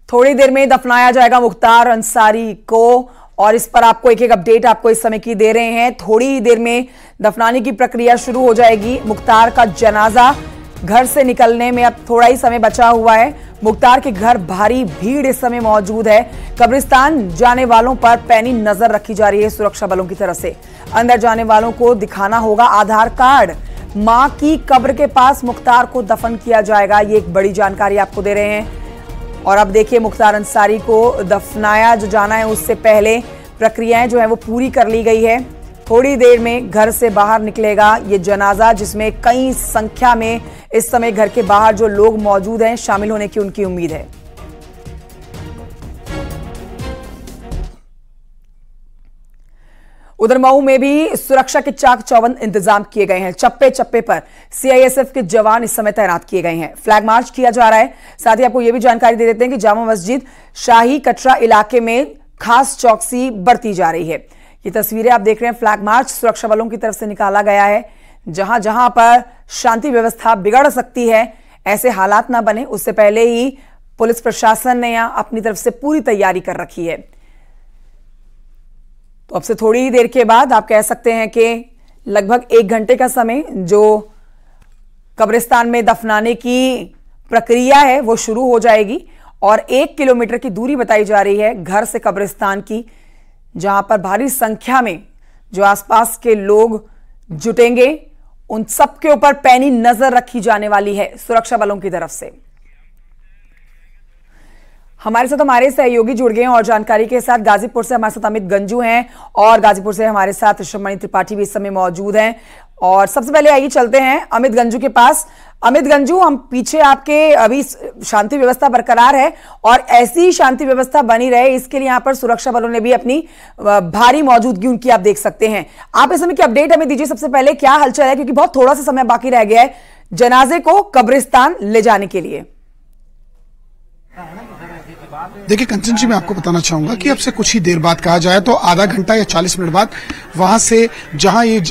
थोड़ी देर में दफनाया जाएगा मुख्तार अंसारी को और इस पर आपको एक एक अपडेट आपको इस समय की दे रहे हैं। थोड़ी ही देर में दफनाने की प्रक्रिया शुरू हो जाएगी। मुख्तार का जनाजा घर से निकलने में अब थोड़ा ही समय बचा हुआ है। मुख्तार के घर भारी भीड़ इस समय मौजूद है। कब्रिस्तान जाने वालों पर पैनी नजर रखी जा रही है सुरक्षा बलों की तरफ से। अंदर जाने वालों को दिखाना होगा आधार कार्ड। मां की कब्र के पास मुख्तार को दफन किया जाएगा, ये एक बड़ी जानकारी आपको दे रहे हैं। और अब देखिए मुख्तार अंसारी को दफनाया जो जाना है उससे पहले प्रक्रियाएं जो है वो पूरी कर ली गई है। थोड़ी देर में घर से बाहर निकलेगा ये जनाजा, जिसमें कई संख्या में इस समय घर के बाहर जो लोग मौजूद हैं शामिल होने की उनकी उम्मीद है। उधर मऊ में भी सुरक्षा के चाक चौबंद इंतजाम किए गए हैं। चप्पे चप्पे पर सीआईएसएफ के जवान इस समय तैनात किए गए हैं। फ्लैग मार्च किया जा रहा है। साथ ही आपको यह भी जानकारी दे देते हैं कि जामा मस्जिद शाही कटरा इलाके में खास चौकसी बरती जा रही है। ये तस्वीरें आप देख रहे हैं, फ्लैग मार्च सुरक्षा बलों की तरफ से निकाला गया है। जहां जहां पर शांति व्यवस्था बिगड़ सकती है, ऐसे हालात ना बने, उससे पहले ही पुलिस प्रशासन ने यहां अपनी तरफ से पूरी तैयारी कर रखी है। तो अब से थोड़ी ही देर के बाद आप कह सकते हैं कि लगभग 1 घंटे का समय जो कब्रिस्तान में दफनाने की प्रक्रिया है वो शुरू हो जाएगी। और 1 किलोमीटर की दूरी बताई जा रही है घर से कब्रिस्तान की, जहां पर भारी संख्या में जो आसपास के लोग जुटेंगे उन सब के ऊपर पैनी नजर रखी जाने वाली है सुरक्षा बलों की तरफ से। हमारे साथ हमारे सहयोगी जुड़ गए हैं और जानकारी के साथ गाजीपुर से हमारे साथ अमित गंजू हैं और गाजीपुर से हमारे साथ ऋषभमणि त्रिपाठी भी इस समय मौजूद हैं। और सबसे पहले आइए चलते हैं अमित गंजू के पास। अमित गंजू, हम पीछे आपके अभी शांति व्यवस्था बरकरार है और ऐसी शांति व्यवस्था बनी रहे इसके लिए यहां पर सुरक्षा बलों ने भी अपनी भारी मौजूदगी उनकी आप देख सकते हैं। आप इस समय की अपडेट हमें दीजिए, सबसे पहले क्या हलचल है, क्योंकि बहुत थोड़ा सा समय बाकी रह गया है जनाजे को कब्रिस्तान ले जाने के लिए। देखिए कंचन जी, मैं आपको बताना चाहूंगा कि अब से कुछ ही देर बाद, कहा जाए तो आधा घंटा या 40 मिनट बाद, वहां से जहां ये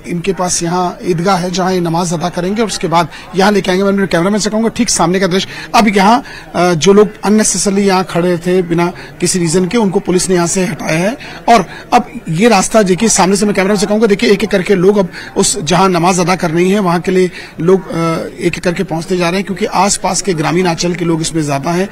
इनके पास यहाँ ईदगाह है जहां ये नमाज अदा करेंगे और उसके बाद यहाँ लेके आएंगे। मैं मेरे कैमरामैन से कहूंगा ठीक सामने का दृश्य। अब यहाँ जो लोग अननेसेसरली यहाँ खड़े थे बिना किसी रीजन के, उनको पुलिस ने यहाँ से हटाया है। और अब ये रास्ता देखिए सामने से, मैं कैमरामैन से कहूंगा देखिए एक एक करके लोग अब उस जहां नमाज अदा करनी है वहां के लिए लोग एक एक करके पहुंचते जा रहे हैं, क्योंकि आसपास के ग्रामीण अंचल के लोग इसमें ज्यादा है।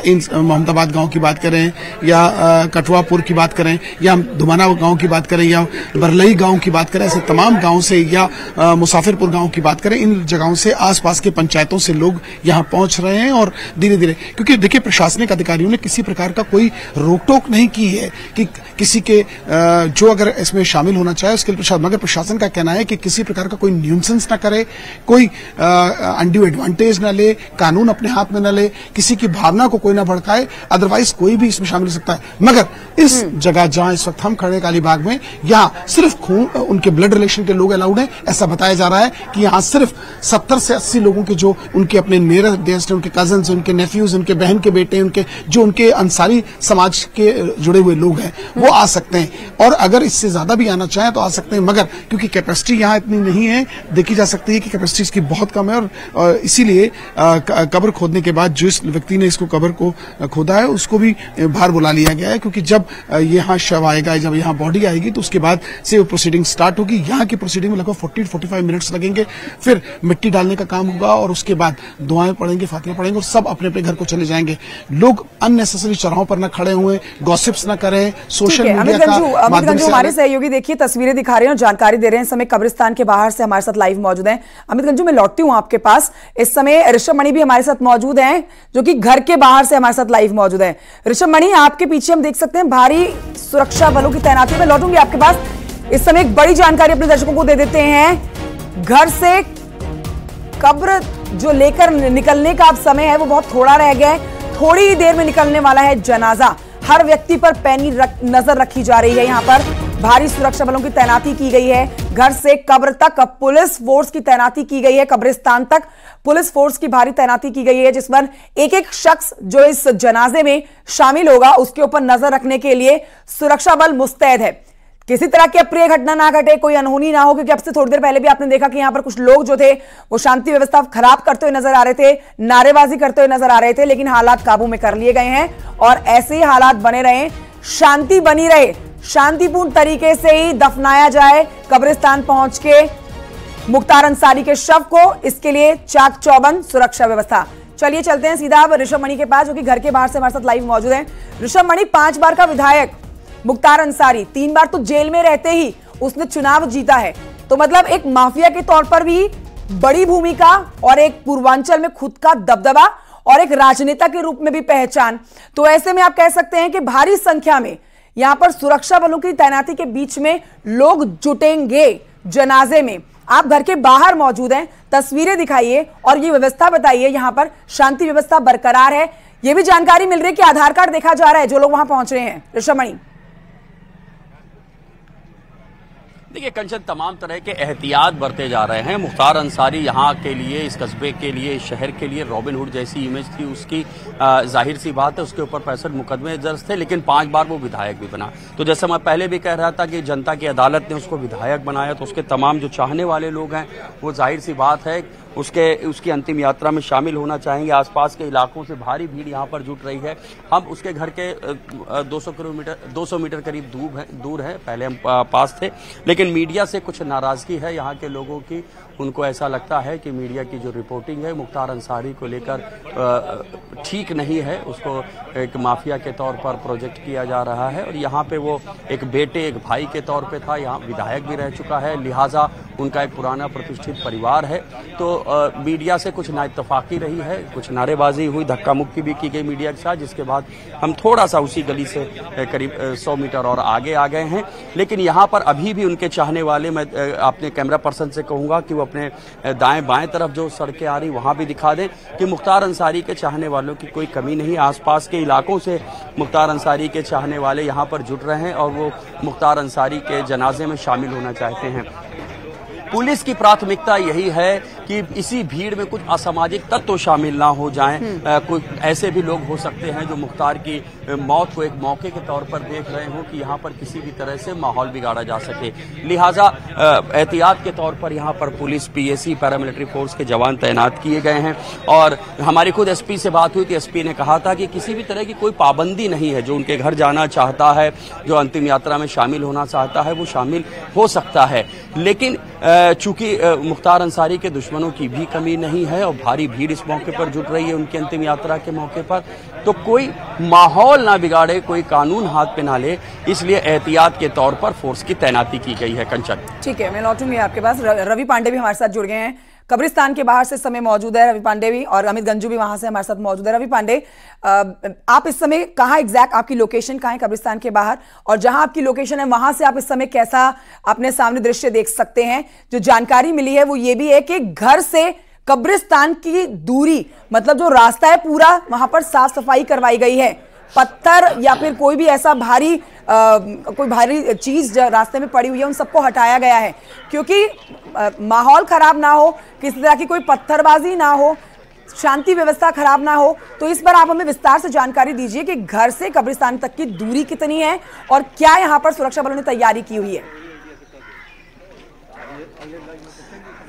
इन मोहम्मदाबाद गांव की बात करें या कठुआपुर की बात करें या धुमाना गांव की बात करें या बरलई गांव की बात करें, ऐसे तमाम गांव से, या मुसाफिरपुर गांव की बात करें, इन जगहों से आसपास के पंचायतों से लोग यहां पहुंच रहे हैं। और धीरे धीरे, क्योंकि देखिए प्रशासनिक अधिकारियों ने किसी प्रकार का कोई रोक टोक नहीं की है कि किसी के जो अगर इसमें शामिल होना चाहे उसके लिए, मगर प्रशासन का कहना है कि किसी प्रकार का कोई न्यूसेंस ना करे, कोई अनड्यू एडवांटेज ना ले, कानून अपने हाथ में न ले, किसी की भावना को कोई ना भड़काए, अदरवाइज कोई भी इसमें शामिल हो सकता है। मगर इस जगह जहां इस वक्त हम खड़े कालीबाग में, यहाँ सिर्फ खून उनके ब्लड रिलेशन के लोग अलाउड हैं। ऐसा बताया जा रहा है कि यहाँ सिर्फ 70 से 80 लोगों के जो उनके अपने नियर गेस्ट, उनके कजन्स, उनके नेफ्यूज, उनके बहन के बेटे, उनके जो उनके अंसारी समाज के जुड़े हुए लोग हैं वो आ सकते हैं। और अगर इससे ज्यादा भी आना चाहें तो आ सकते हैं, मगर क्योंकि कैपेसिटी यहाँ इतनी नहीं है, देखी जा सकती है कि कैपेसिटी इसकी बहुत कम है। और इसीलिए कब्र खोदने के बाद जिस व्यक्ति ने इसको कब्र को खोदा है उसको भी बाहर बुला लिया गया है, क्योंकि जब यहाँ शव आएगा, जब यहाँ बॉडी आएगी तो उसके बाद से वो प्रोसीडिंग स्टार्ट होगी। यहाँ की प्रोसीडिंग में लगभग 40 से 45 मिनट्स लगेंगे। फिर मिट्टी डालने का काम होगा और उसके बाद दुआएं पढ़ेंगे, फातिहा पढ़ेंगे और सब अपने अपने घर को चले जाएंगे। लोग अननेसेसरी चौराहों पर न खड़े हुए, गॉसिप्स न करें, सोशल मीडिया का माध्यम से। हमारे सहयोगी देखिए तस्वीरें दिखा रहे हैं और जानकारी दे रहे हैं। इस समय कब्रिस्तान के बाहर से हमारे साथ लाइव मौजूद हैं। अमित गंजू, मैं लौटती हूं आपके पास। इस समय ऋषभमणि भी हमारे साथ मौजूद हैं जो कि घर के बाहर से हमारे साथ लाइव मौजूद है। ऋषभमणि, आपके पीछे हम देख सकते हैं भारी सुरक्षा बलों की तैनाती। मैं लौटूंगी आपके पास। इस समय एक बड़ी जानकारी अपने दर्शकों को दे देते हैं। घर से कब्र जो लेकर निकलने का अब समय है वो बहुत थोड़ा रह गया है। थोड़ी ही देर में निकलने वाला है जनाजा। हर व्यक्ति पर पैनी नजर रखी जा रही है। यहाँ पर भारी सुरक्षा बलों की तैनाती की गई है। घर से कब्र तक पुलिस फोर्स की तैनाती की गई है। कब्रिस्तान तक पुलिस फोर्स की भारी तैनाती की गई है, जिस पर एक एक शख्स जो इस जनाजे में शामिल होगा उसके ऊपर नजर रखने के लिए सुरक्षा बल मुस्तैद है। किसी तरह की अप्रिय घटना ना घटे, कोई अनहोनी ना हो, क्योंकि अब से थोड़ी देर पहले भी आपने देखा कि यहां पर कुछ लोग जो थे वो शांति व्यवस्था खराब करते हुए नजर आ रहे थे, नारेबाजी करते हुए नजर आ रहे थे, लेकिन हालात काबू में कर लिए गए हैं और ऐसे ही हालात बने रहे, शांति बनी रहे, शांतिपूर्ण तरीके से ही दफनाया जाए कब्रिस्तान पहुंच के मुख्तार अंसारी के शव को। इसके लिए चाक चौबंद सुरक्षा व्यवस्था। चलिए चलते हैं सीधा अब ऋषभ मणि के पास, जो कि घर के बाहर से हमारे साथ लाइव मौजूद है। ऋषभ मणि, 5 बार का विधायक मुख्तार अंसारी, 3 बार तो जेल में रहते ही उसने चुनाव जीता है, तो मतलब एक माफिया के तौर पर भी बड़ी भूमिका और एक पूर्वांचल में खुद का दबदबा और एक राजनेता के रूप में भी पहचान। तो ऐसे में आप कह सकते हैं कि भारी संख्या में यहां पर सुरक्षा बलों की तैनाती के बीच में लोग जुटेंगे जनाजे में। आप घर के बाहर मौजूद हैं, तस्वीरें दिखाइए और ये व्यवस्था बताइए, यहां पर शांति व्यवस्था बरकरार है। ये भी जानकारी मिल रही है कि आधार कार्ड देखा जा रहा है जो लोग वहां पहुंच रहे हैं। ऋषभ मणि, देखिए कंचन, तमाम तरह के एहतियात बरते जा रहे हैं। मुख्तार अंसारी यहाँ के लिए, इस कस्बे के लिए, इस शहर के लिए रॉबिन हुड जैसी इमेज थी उसकी। जाहिर सी बात है उसके ऊपर 65 मुकदमे दर्ज थे, लेकिन 5 बार वो विधायक भी बना। तो जैसे मैं पहले भी कह रहा था कि जनता की अदालत ने उसको विधायक बनाया, तो उसके तमाम जो चाहने वाले लोग हैं वो जाहिर सी बात है उसकी अंतिम यात्रा में शामिल होना चाहेंगे। आसपास के इलाकों से भारी भीड़ यहाँ पर जुट रही है। हम उसके घर के 200 मीटर करीब दूर है, पहले हम पास थे, लेकिन मीडिया से कुछ नाराजगी है यहाँ के लोगों की। उनको ऐसा लगता है कि मीडिया की जो रिपोर्टिंग है मुख्तार अंसारी को लेकर ठीक नहीं है, उसको एक माफिया के तौर पर प्रोजेक्ट किया जा रहा है। और यहाँ पे वो एक बेटे, एक भाई के तौर पे था, यहाँ विधायक भी रह चुका है, लिहाजा उनका एक पुराना प्रतिष्ठित परिवार है। तो मीडिया से कुछ नाइत्तफाकी रही है, कुछ नारेबाजी हुई, धक्का मुक्की भी की गई मीडिया के साथ, जिसके बाद हम थोड़ा सा उसी गली से करीब 100 मीटर और आगे आ गए हैं। लेकिन यहाँ पर अभी भी उनके चाहने वाले, मैं अपने कैमरा पर्सन से कहूँगा कि वो अपने दाएं बाएं तरफ जो सड़कें आ रही वहाँ भी दिखा दें कि मुख्तार अंसारी के चाहने वालों की कोई कमी नहीं। आसपास के इलाकों से मुख्तार अंसारी के चाहने वाले यहाँ पर जुट रहे हैं और वो मुख्तार अंसारी के जनाजे में शामिल होना चाहते हैं। पुलिस की प्राथमिकता यही है कि इसी भीड़ में कुछ असामाजिक तत्व शामिल ना हो जाएं। कुछ ऐसे भी लोग हो सकते हैं जो मुख्तार की मौत को एक मौके के तौर पर देख रहे हो कि यहाँ पर किसी भी तरह से माहौल बिगाड़ा जा सके। लिहाजा एहतियात के तौर पर यहाँ पर पुलिस, पीएसी, पैरामिलिट्री फोर्स के जवान तैनात किए गए हैं। और हमारी खुद एसपी से बात हुई थी, एसपी ने कहा था कि किसी भी तरह की कोई पाबंदी नहीं है। जो उनके घर जाना चाहता है, जो अंतिम यात्रा में शामिल होना चाहता है, वो शामिल हो सकता है। लेकिन चूंकि मुख्तार अंसारी के दुश्मनों की भी कमी नहीं है और भारी भीड़ इस मौके पर जुट रही है उनकी अंतिम यात्रा के मौके पर, तो कोई माहौल ना बिगाड़े, कोई कानून हाथ पे ना ले, इसलिए एहतियात के तौर पर फोर्स की तैनाती की गई है। कंचन, ठीक है, मैं लौटूंगी आपके पास। रवि पांडे भी हमारे साथ जुड़ गए हैं, कब्रिस्तान के बाहर से इस समय मौजूद है रवि पांडे भी, और अमित गंजू भी वहां से हमारे साथ मौजूद है। रवि पांडे, आप इस समय कहाँ, एग्जैक्ट आपकी लोकेशन कहाँ है कब्रिस्तान के बाहर, और जहां आपकी लोकेशन है वहां से आप इस समय कैसा अपने सामने दृश्य देख सकते हैं? जो जानकारी मिली है वो ये भी है कि घर से कब्रिस्तान की दूरी, मतलब जो रास्ता है पूरा, वहां पर साफ सफाई करवाई गई है। पत्थर या फिर कोई भी ऐसा कोई भारी चीज रास्ते में पड़ी हुई है उन सबको हटाया गया है, क्योंकि माहौल खराब ना हो, किसी तरह की कोई पत्थरबाजी ना हो, शांति व्यवस्था खराब ना हो। तो इस पर आप हमें विस्तार से जानकारी दीजिए कि घर से कब्रिस्तान तक की दूरी कितनी है और क्या यहाँ पर सुरक्षा बलों ने तैयारी की हुई है?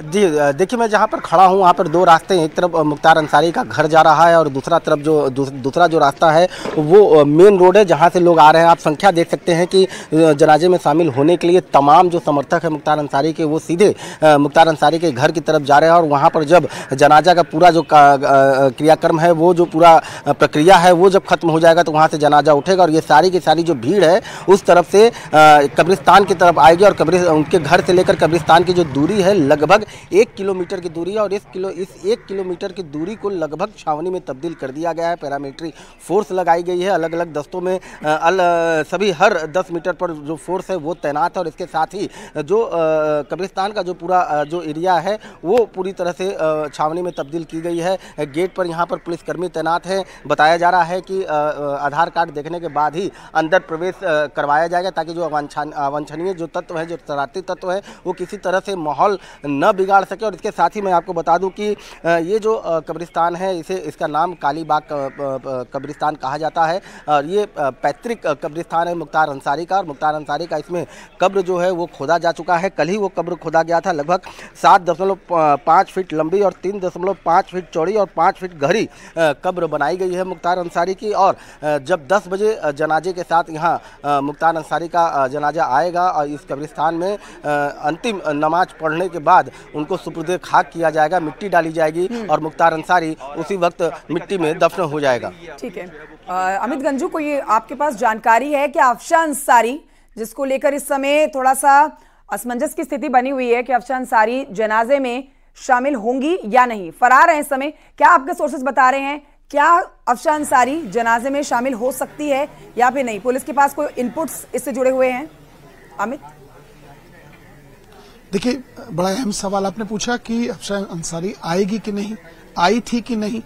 जी देखिए, मैं जहाँ पर खड़ा हूँ वहाँ पर 2 रास्ते हैं। एक तरफ मुख्तार अंसारी का घर जा रहा है और दूसरा तरफ दूसरा जो रास्ता है वो मेन रोड है जहाँ से लोग आ रहे हैं। आप संख्या देख सकते हैं कि जनाजे में शामिल होने के लिए तमाम जो समर्थक है मुख्तार अंसारी के, वो सीधे मुख्तार अंसारी के घर की तरफ जा रहे हैं। और वहाँ पर जब जनाजा का पूरा जो क्रियाक्रम है, वो जो पूरा प्रक्रिया है, वो जब खत्म हो जाएगा तो वहाँ से जनाजा उठेगा और ये सारी की सारी जो भीड़ है उस तरफ से कब्रिस्तान की तरफ आएगी। और उनके घर से लेकर कब्रिस्तान की जो दूरी है लगभग 1 किलोमीटर की दूरी है और इस 1 किलोमीटर की दूरी को लगभग छावनी में तब्दील कर दिया गया है। पैरामिलिट्री फोर्स लगाई गई है, अलग अलग दस्तों में सभी हर 10 मीटर पर जो फोर्स है वो तैनात है। और इसके साथ ही जो कब्रिस्तान का जो पूरा जो एरिया है वो पूरी तरह से छावनी में तब्दील की गई है। गेट पर यहाँ पर पुलिसकर्मी तैनात हैं। बताया जा रहा है कि आधार कार्ड देखने के बाद ही अंदर प्रवेश करवाया जाएगा, ताकि जो अवांछनीय जो तत्व है, जो शरारती तत्व है, वो किसी तरह से माहौल न न बिगाड़ सके। और इसके साथ ही मैं आपको बता दूं कि ये जो कब्रिस्तान है इसका नाम कालीबाग कब्रिस्तान कहा जाता है और ये पैतृक कब्रिस्तान है मुख्तार अंसारी का। और मुख्तार अंसारी का इसमें कब्र जो है वो खोदा जा चुका है। कल ही वो कब्र खोदा गया था। लगभग 7.5 फीट लंबी और 3.5 फीट चौड़ी और 5 फीट गहरी कब्र बनाई गई है मुख्तार अंसारी की। और जब 10 बजे जनाजे के साथ यहाँ मुख्तार अंसारी का जनाजा आएगा और इस कब्रिस्तान में अंतिम नमाज पढ़ने के बाद उनको सुपुर्दे खाक किया जाएगा, मिट्टी डाली जाएगी और मुख्तार अंसारी उसी वक्त मिट्टी में दफन हो जाएगा। ठीक है अमित गंजू, को ये आपके पास जानकारी है कि अफशान अंसारी, जिसको लेकर इस समय थोड़ा सा असमंजस की स्थिति बनी हुई है कि अफशान अंसारी जनाजे में शामिल होंगी या नहीं, फरार है इस समय, क्या आपके सोर्सेज बता रहे हैं क्या अफशान अंसारी जनाजे में शामिल हो सकती है या फिर नहीं? पुलिस के पास कोई इनपुट्स इससे जुड़े हुए हैं? अमित, देखिए, बड़ा अहम सवाल आपने पूछा कि अफशान अंसारी आएगी कि नहीं, आई थी कि नहीं,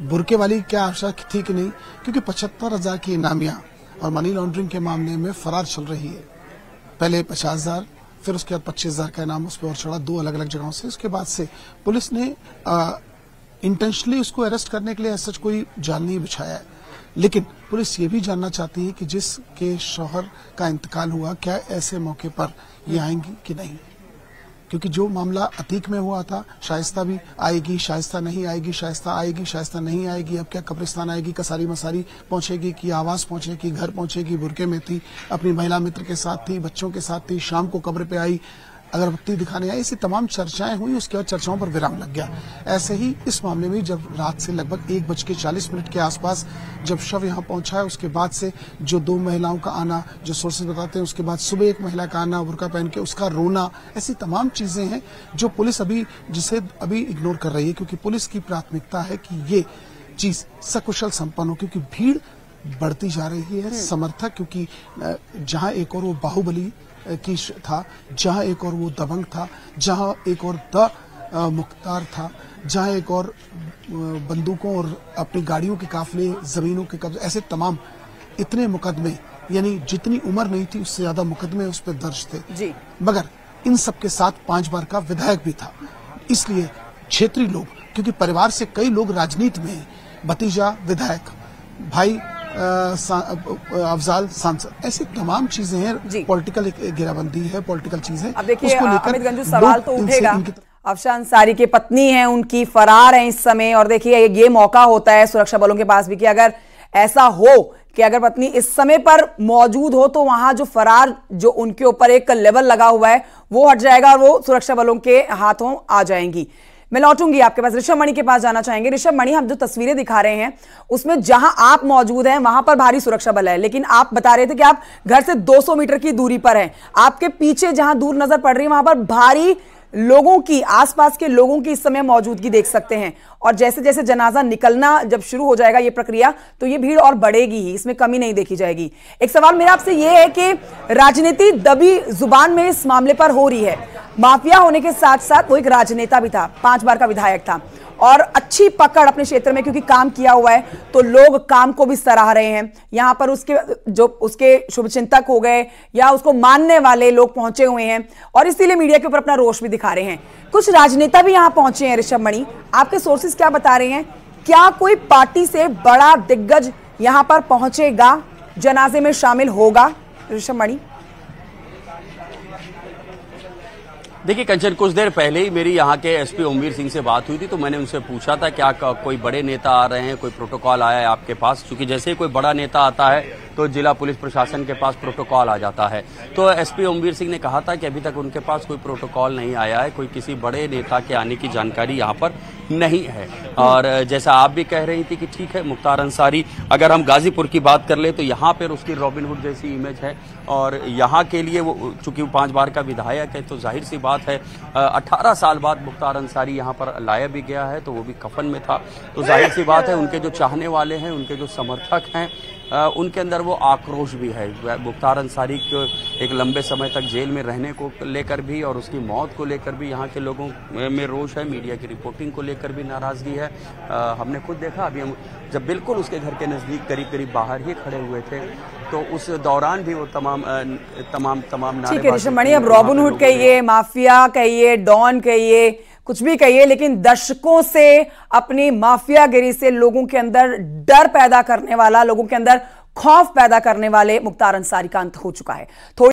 बुरके वाली क्या अफशान थी कि नहीं, क्योंकि 75,000 की इनामिया और मनी लॉन्ड्रिंग के मामले में फरार चल रही है। पहले 50,000, फिर उसके बाद 25,000 का इनाम उस पर और चढ़ा 2 अलग अलग जगहों से। उसके बाद से पुलिस ने इंटेंशनली उसको अरेस्ट करने के लिए ऐसा कोई जाल नहीं बिछाया है, लेकिन पुलिस ये भी जानना चाहती है कि जिसके शौहर का इंतकाल हुआ क्या ऐसे मौके पर ये आएंगी कि नहीं, क्योंकि जो मामला अतीक में हुआ था, शाइस्ता भी आएगी, शाइस्ता नहीं आएगी, शाइस्ता आएगी, शाइस्ता नहीं आएगी, अब क्या कब्रिस्तान आएगी, कसारी मसारी पहुंचेगी कि आवास पहुंचेगी, घर पहुंचेगी, बुरके में थी, अपनी महिला मित्र के साथ थी, बच्चों के साथ थी, शाम को कब्र पे आई, अगरबत्ती दिखाने आई, ऐसी तमाम चर्चाएं हुई। उसके बाद चर्चाओं पर विराम लग गया। ऐसे ही इस मामले में जब रात से लगभग 1:40 के आसपास जब शव यहां पहुंचा है, उसके बाद से जो 2 महिलाओं का आना, जो सोर्सेज बताते हैं, उसके बाद सुबह एक महिला का आना बुर्का पहन के, उसका रोना, ऐसी तमाम चीजें हैं जो पुलिस जिसे अभी इग्नोर कर रही है, क्योंकि पुलिस की प्राथमिकता है कि ये चीज सकुशल संपन्न हो, क्योंकि भीड़ बढ़ती जा रही है। समर्थक, क्योंकि जहां एक और वो बाहुबली की था, जहां एक और वो दबंग था, जहां एक और मुख्तार था, जहां एक और बंदूकों और अपनी गाड़ियों के काफले, जमीनों के कब्जे, ऐसे तमाम इतने मुकदमे, यानी जितनी उम्र नहीं थी उससे ज्यादा मुकदमे उस पर दर्ज थे जी। मगर इन सब के साथ 5 बार का विधायक भी था। इसलिए क्षेत्रीय लोग, क्योंकि परिवार से कई लोग राजनीति में हैं, भतीजा विधायक, भाई अफजाल सांसद, ऐसी तमाम चीजें हैं। पॉलिटिकल घेराबंदी है, पॉलिटिकल चीज है। अब देखिए अमित गंजू, सवाल तो उठेगा, अफशान अंसारी की पत्नी हैं, उनकी फरार है इस समय, और देखिए ये मौका होता है सुरक्षा बलों के पास भी कि अगर ऐसा हो कि अगर पत्नी इस समय पर मौजूद हो तो वहां जो फरार, जो उनके ऊपर एक लेवल लगा हुआ है वो हट जाएगा और वो सुरक्षा बलों के हाथों आ जाएंगी। मैं लौटूंगी आपके पास, ऋषभ मणि के पास जाना चाहेंगे। ऋषभ मणि, हम जो तस्वीरें दिखा रहे हैं उसमें जहां आप मौजूद हैं वहां पर भारी सुरक्षा बल है, लेकिन आप बता रहे थे कि आप घर से 200 मीटर की दूरी पर हैं। आपके पीछे जहां दूर नजर पड़ रही है वहां पर भारी लोगों की, आसपास के लोगों की इस समय मौजूदगी देख सकते हैं। और जैसे जैसे जनाजा निकलना जब शुरू हो जाएगा ये प्रक्रिया, तो ये भीड़ और बढ़ेगी ही, इसमें कमी नहीं देखी जाएगी। एक सवाल मेरा आपसे ये है कि राजनीति दबी जुबान में इस मामले पर हो रही है। माफिया होने के साथ साथ वो एक राजनेता भी था, 5 बार का विधायक था और अच्छी पकड़ अपने क्षेत्र में क्योंकि काम किया हुआ है, तो लोग काम को भी सराह रहे हैं। यहां पर उसके शुभचिंतक हो गए या उसको मानने वाले लोग पहुंचे हुए हैं और इसीलिए मीडिया के ऊपर अपना रोष भी दिखा रहे हैं। कुछ राजनेता भी यहां पहुंचे हैं। ऋषभ मणि, आपके सोर्सेज क्या बता रहे हैं? क्या कोई पार्टी से बड़ा दिग्गज यहां पर पहुंचेगा, जनाजे में शामिल होगा? ऋषभ मणि, देखिए कंचन, कुछ देर पहले ही मेरी यहाँ के एसपी ओमवीर सिंह से बात हुई थी, तो मैंने उनसे पूछा था क्या कोई बड़े नेता आ रहे हैं, कोई प्रोटोकॉल आया है आपके पास, क्योंकि जैसे ही कोई बड़ा नेता आता है तो जिला पुलिस प्रशासन के पास प्रोटोकॉल आ जाता है। तो एसपी ओमवीर सिंह ने कहा था कि अभी तक उनके पास कोई प्रोटोकॉल नहीं आया है, कोई किसी बड़े नेता के आने की जानकारी यहाँ पर नहीं है। और जैसा आप भी कह रही थी कि ठीक है, मुख्तार अंसारी, अगर हम गाजीपुर की बात कर ले तो यहाँ पर उसकी रॉबिनहुड जैसी इमेज है और यहाँ के लिए वो चूंकि 5 बार का विधायक है तो जाहिर सी बात है 18 साल बाद मुख्तार अंसारी यहाँ पर लाया भी गया है, तो वो भी कफन में था, तो जाहिर सी बात है उनके जो चाहने वाले हैं, उनके जो समर्थक हैं, उनके अंदर वो आक्रोश भी है। मुख्तार अंसारी को एक लंबे समय तक जेल में रहने को लेकर भी और उसकी मौत को लेकर भी यहाँ के लोगों में रोष है, मीडिया की रिपोर्टिंग को लेकर भी नाराजगी है। हमने खुद देखा, अभी हम जब बिल्कुल उसके घर के नज़दीक करीब बाहर ही खड़े हुए थे तो उस दौरान भी वो तमाम ठीक है ऋषभ मणि, अब रॉबिनहुड कहिए, माफिया कहिए, डॉन कहिए, कुछ भी कहिए, लेकिन दशकों से अपनी माफियागिरी से लोगों के अंदर डर पैदा करने वाला, लोगों के अंदर खौफ पैदा करने वाले मुख्तार अंसारी का अंत हो चुका है।